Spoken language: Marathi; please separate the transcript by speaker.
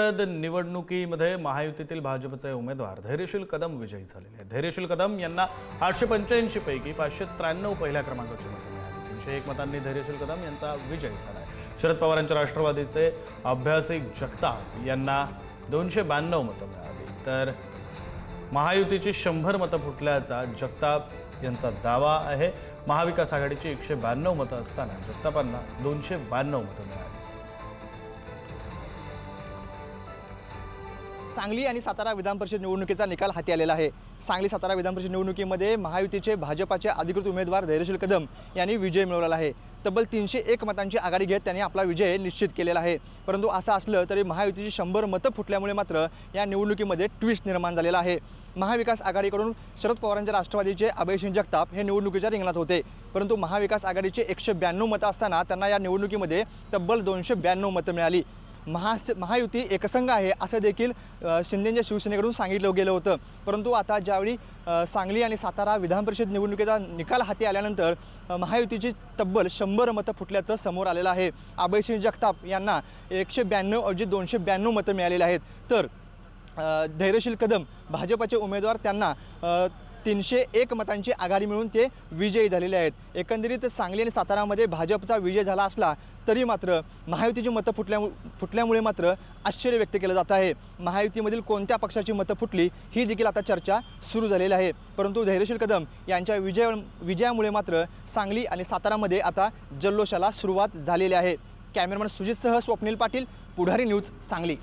Speaker 1: निवडणुकीमध्ये महायुतीतील भाजपचे उमेदवार धैर्यशील कदम विजयी झालेले आहेत। धैर्यशील कदम यांना 885 पैकी 593 पहिल्या क्रमांकाची मतं मिळाली। 301 मतांनी धैर्यशील कदम यांचा विजय झाला आहे। शरद पवारांच्या राष्ट्रवादीचे अभ्यासिक जगताप यांना 292 मतं मिळाली, तर महायुतीची 100 मतं फुटल्याचा जगताप यांचा दावा आहे। महाविकास आघाडीची 192 मतं असताना जगतापांना 292 मतं मिळाली।
Speaker 2: सांगली आणि सातारा विधान परिषद निवडणुकीचा निकाल हाती आलेला आहे। सांगली सातारा विधान परिषद निवडणुकीमध्ये महायुतीचे भाजपाचे अधिकृत उमेदवार धैर्यशील कदम यांनी विजय मिळवलेला आहे। तब्बल 301 मतांची आघाडी घेत त्यांनी आपला विजय निश्चित केलेला आहे। परंतु असं असलं तरी महायुतीची 100 मतं फुटल्यामुळे मात्र या निवडणुकीमध्ये ट्विस्ट निर्माण झालेला आहे। महाविकास आघाडीकडून शरद पवारांच्या राष्ट्रवादीचे अभयसिंग जगताप हे निवडणुकीच्या रिंगणात होते, परंतु महाविकास आघाडीचे 192 मतं असताना त्यांना या निवडणुकीमध्ये तब्बल 292 मतं मिळाली। महायुती एकसंघ आहे असं देखील शिंदेंच्या शिवसेनेकडून सांगितलं गेलं होतं, परंतु आता ज्यावेळी सांगली आणि सातारा विधान परिषद निवडणुकीचा निकाल हाती आल्यानंतर महायुतीची तब्बल 100 मतं फुटल्याचं समोर आलेलं आहे। अभयसिंग जगताप यांना 192 ऐवजी 292 मतं मिळालेली आहेत, तर धैर्यशील कदम भाजपचे उमेदवार त्यांना 301 मतांची आघाडी मिळून ते विजयी झालेले आहेत। एकंदरीत सांगली आणि सातारामध्ये भाजपचा विजय झाला असला तरी मात्र महायुतीची मतं फुटल्यामुळे मात्र आश्चर्य व्यक्त केलं जात आहे। महायुतीमधील कोणत्या पक्षाची मतं फुटली ही देखील आता चर्चा सुरू झालेली आहे, परंतु धैर्यशील कदम यांच्या विजयामुळे मात्र सांगली आणि सातारामध्ये आता जल्लोषाला सुरुवात झालेली आहे। कॅमेरामॅन सुजितसह स्वप्नील पाटील, पुढारी न्यूज, सांगली।